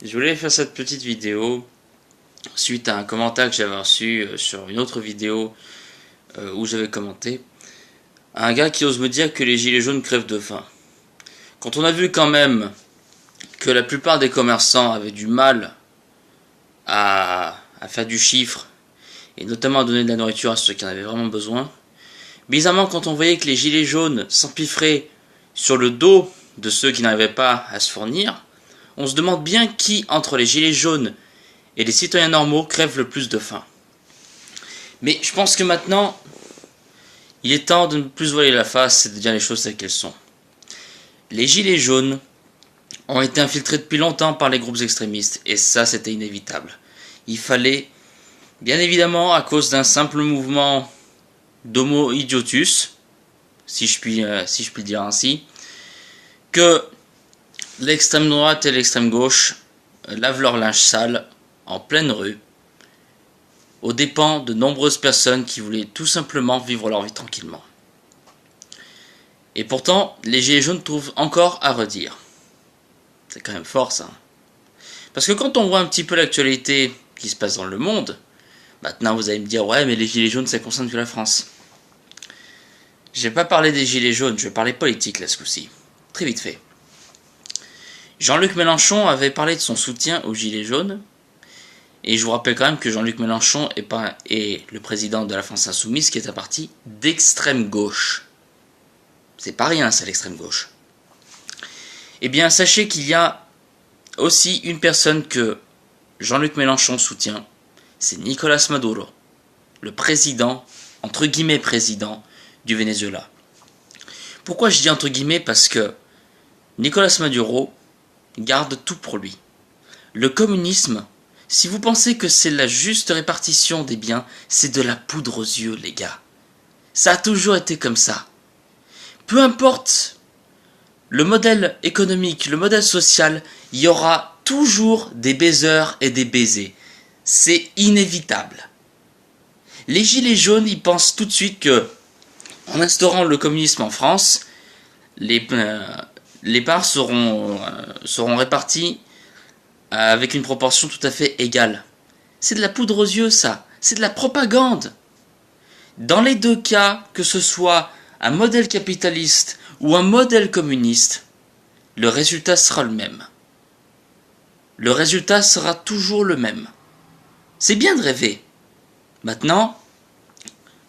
Je voulais faire cette petite vidéo suite à un commentaire que j'avais reçu sur une autre vidéo où j'avais commenté. Un gars qui ose me dire que les gilets jaunes crèvent de faim. Quand on a vu quand même que la plupart des commerçants avaient du mal à faire du chiffre et notamment à donner de la nourriture à ceux qui en avaient vraiment besoin, bizarrement quand on voyait que les gilets jaunes s'empiffraient sur le dos de ceux qui n'arrivaient pas à se fournir, on se demande bien qui, entre les gilets jaunes et les citoyens normaux, crève le plus de faim. Mais je pense que maintenant, il est temps de ne plus voiler la face et de dire les choses telles qu'elles sont. Les gilets jaunes ont été infiltrés depuis longtemps par les groupes extrémistes, et ça c'était inévitable. Il fallait, bien évidemment, à cause d'un simple mouvement d'homo idiotus, si je puis le dire ainsi, que l'extrême droite et l'extrême gauche lavent leur linge sale en pleine rue, aux dépens de nombreuses personnes qui voulaient tout simplement vivre leur vie tranquillement. Et pourtant, les gilets jaunes trouvent encore à redire. C'est quand même fort ça. Parce que quand on voit un petit peu l'actualité qui se passe dans le monde, maintenant vous allez me dire, ouais mais les gilets jaunes ça concerne que la France. Je vais pas parler des gilets jaunes, je vais parler politique là ce coup-ci. Très vite fait. Jean-Luc Mélenchon avait parlé de son soutien aux gilets jaunes, et je vous rappelle quand même que Jean-Luc Mélenchon est le président de la France Insoumise, qui est un parti d'extrême gauche. C'est pas rien ça l'extrême gauche. Eh bien sachez qu'il y a aussi une personne que Jean-Luc Mélenchon soutient, c'est Nicolás Maduro, le président, entre guillemets président, du Venezuela. Pourquoi je dis entre guillemets? Parce que Nicolás Maduro garde tout pour lui. Le communisme, si vous pensez que c'est la juste répartition des biens, c'est de la poudre aux yeux, les gars. Ça a toujours été comme ça. Peu importe le modèle économique, le modèle social, il y aura toujours des baiseurs et des baisers. C'est inévitable. Les gilets jaunes, ils pensent tout de suite que, en instaurant le communisme en France, les parts seront réparties avec une proportion tout à fait égale. C'est de la poudre aux yeux, ça. C'est de la propagande. Dans les deux cas, que ce soit un modèle capitaliste ou un modèle communiste, le résultat sera le même. Le résultat sera toujours le même. C'est bien de rêver. Maintenant,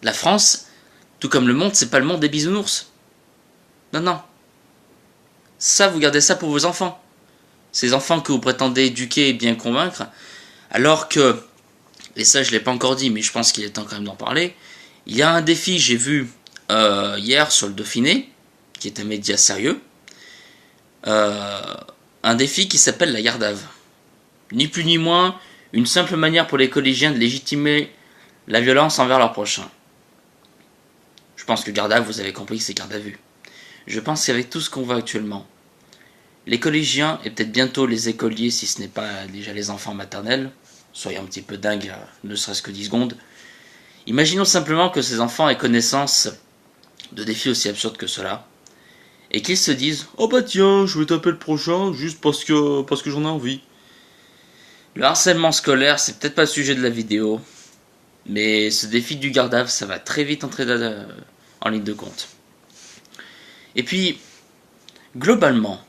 la France, tout comme le monde, c'est pas le monde des bisounours. Non, non. Ça, vous gardez ça pour vos enfants. Ces enfants que vous prétendez éduquer et bien convaincre, alors que, et ça je ne l'ai pas encore dit, mais je pense qu'il est temps quand même d'en parler, il y a un défi, j'ai vu hier sur le Dauphiné, qui est un média sérieux, un défi qui s'appelle la garde à vue. Ni plus ni moins, une simple manière pour les collégiens de légitimer la violence envers leur prochain. Je pense que garde à vue, vous avez compris que c'est garde à vue. Je pense qu'avec tout ce qu'on voit actuellement, les collégiens et peut-être bientôt les écoliers, si ce n'est pas déjà les enfants maternels, soyons un petit peu dingues, ne serait-ce que 10 secondes, imaginons simplement que ces enfants aient connaissance de défis aussi absurdes que cela, et qu'ils se disent « Oh bah tiens, je vais taper le prochain juste parce que j'en ai envie ». Le harcèlement scolaire, c'est peut-être pas le sujet de la vidéo, mais ce défi du garde-à-vue, ça va très vite entrer en ligne de compte. Et puis, globalement,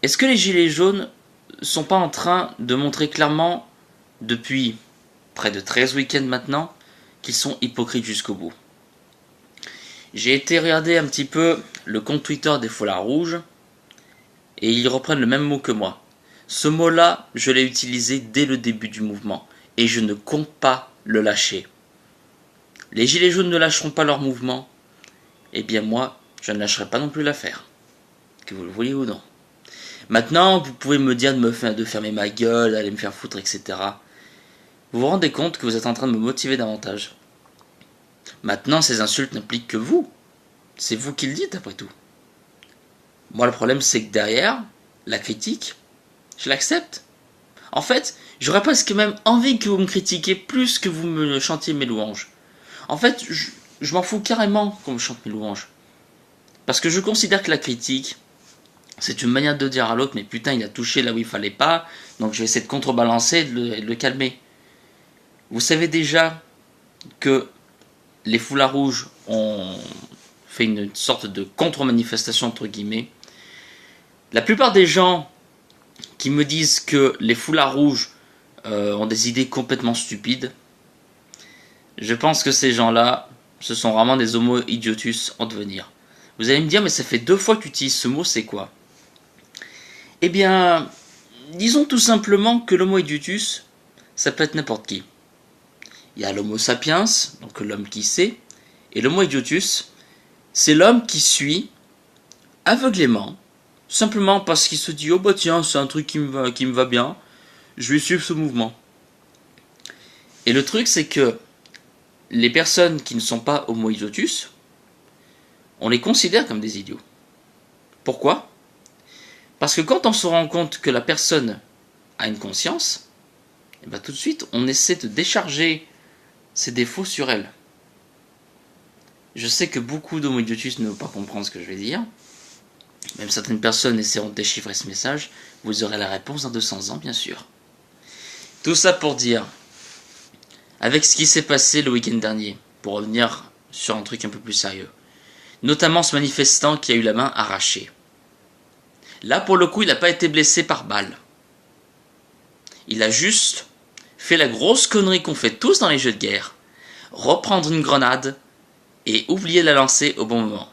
est-ce que les gilets jaunes sont pas en train de montrer clairement, depuis près de 13 week-ends maintenant, qu'ils sont hypocrites jusqu'au bout? J'ai été regarder un petit peu le compte Twitter des Foulards Rouges, et ils reprennent le même mot que moi. Ce mot-là, je l'ai utilisé dès le début du mouvement, et je ne compte pas le lâcher. Les gilets jaunes ne lâcheront pas leur mouvement, et bien moi, je ne lâcherai pas non plus l'affaire, que vous le vouliez ou non. Maintenant, vous pouvez me dire de fermer ma gueule, d'aller me faire foutre, etc. Vous vous rendez compte que vous êtes en train de me motiver davantage. Maintenant, ces insultes n'impliquent que vous. C'est vous qui le dites, après tout. Moi, le problème, c'est que derrière, la critique, je l'accepte. En fait, j'aurais presque même envie que vous me critiquiez plus que vous me chantiez mes louanges. En fait, je m'en fous carrément qu'on me chante mes louanges. Parce que je considère que la critique, C'est une manière de dire à l'autre, mais putain, il a touché là où il fallait pas, donc je vais essayer de contrebalancer et de le calmer. Vous savez déjà que les foulards rouges ont fait une sorte de contre-manifestation, entre guillemets. La plupart des gens qui me disent que les foulards rouges ont des idées complètement stupides, je pense que ces gens-là, ce sont vraiment des homo idiotus en devenir. Vous allez me dire, mais ça fait 2 fois que tu utilises ce mot, c'est quoi? Eh bien, disons tout simplement que l'homo idiotus, ça peut être n'importe qui. Il y a l'homo sapiens, donc l'homme qui sait, et l'homo idiotus, c'est l'homme qui suit aveuglément, simplement parce qu'il se dit « Oh bah tiens, c'est un truc qui me va bien, je vais suivre ce mouvement. » Et le truc, c'est que les personnes qui ne sont pas homo idiotus, on les considère comme des idiots. Pourquoi? Parce que quand on se rend compte que la personne a une conscience, et bien tout de suite, on essaie de décharger ses défauts sur elle. Je sais que beaucoup d'homo idiotus ne vont pas comprendre ce que je vais dire. Même certaines personnes essaieront de déchiffrer ce message. Vous aurez la réponse dans 200 ans, bien sûr. Tout ça pour dire, avec ce qui s'est passé le week-end dernier, pour revenir sur un truc un peu plus sérieux, notamment ce manifestant qui a eu la main arrachée. Là, pour le coup, il n'a pas été blessé par balle. Il a juste fait la grosse connerie qu'on fait tous dans les jeux de guerre, reprendre une grenade et oublier de la lancer au bon moment.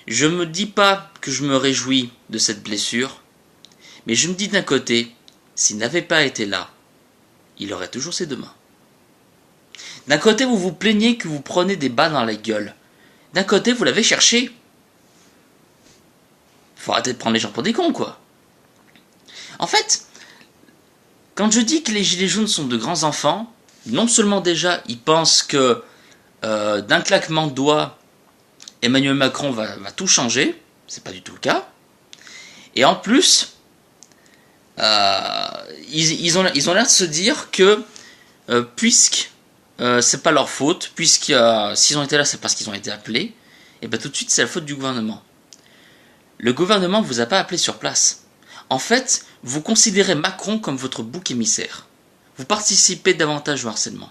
Je ne me dis pas que je me réjouis de cette blessure, mais je me dis d'un côté, s'il n'avait pas été là, il aurait toujours ses 2 mains. D'un côté, vous vous plaignez que vous prenez des balles dans la gueule. D'un côté, vous l'avez cherché. Faut arrêter de prendre les gens pour des cons, quoi. En fait, quand je dis que les gilets jaunes sont de grands enfants, non seulement déjà, ils pensent que d'un claquement de doigts, Emmanuel Macron va tout changer, c'est pas du tout le cas, et en plus, ils ont l'air de se dire que puisque c'est pas leur faute, puisque s'ils ont été là, c'est parce qu'ils ont été appelés, et bien tout de suite, c'est la faute du gouvernement. Le gouvernement ne vous a pas appelé sur place. En fait, vous considérez Macron comme votre bouc émissaire. Vous participez davantage au harcèlement.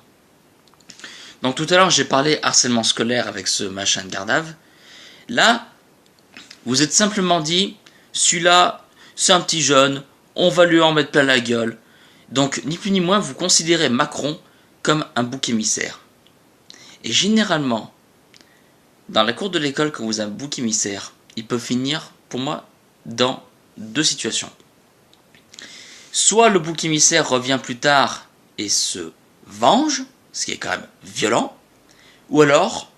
Donc tout à l'heure, j'ai parlé harcèlement scolaire avec ce machin de Gardave. Là, vous êtes simplement dit, celui-là, c'est un petit jeune, on va lui en mettre plein la gueule. Donc, ni plus ni moins, vous considérez Macron comme un bouc émissaire. Et généralement, dans la cour de l'école, quand vous avez un bouc émissaire, il peut finir, pour moi, dans 2 situations. Soit le bouc émissaire revient plus tard et se venge, ce qui est quand même violent, ou alors,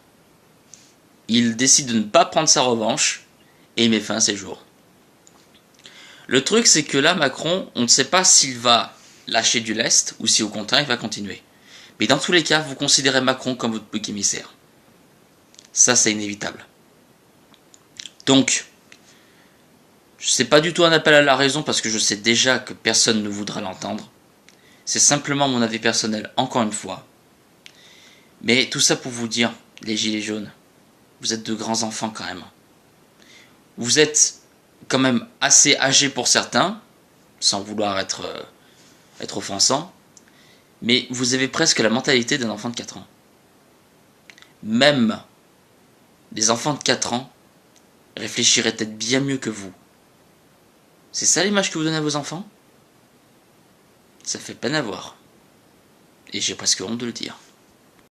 il décide de ne pas prendre sa revanche et il met fin à ses jours. Le truc, c'est que là, Macron, on ne sait pas s'il va lâcher du lest ou si au contraire, il va continuer. Mais dans tous les cas, vous considérez Macron comme votre bouc émissaire. Ça, c'est inévitable. Donc, c'est pas du tout un appel à la raison parce que je sais déjà que personne ne voudra l'entendre. C'est simplement mon avis personnel, encore une fois. Mais tout ça pour vous dire, les gilets jaunes, vous êtes de grands enfants quand même. Vous êtes quand même assez âgés pour certains, sans vouloir être offensant, mais vous avez presque la mentalité d'un enfant de 4 ans. Même les enfants de 4 ans réfléchiraient peut-être bien mieux que vous. C'est ça l'image que vous donnez à vos enfants? Ça fait peine à voir. Et j'ai presque honte de le dire.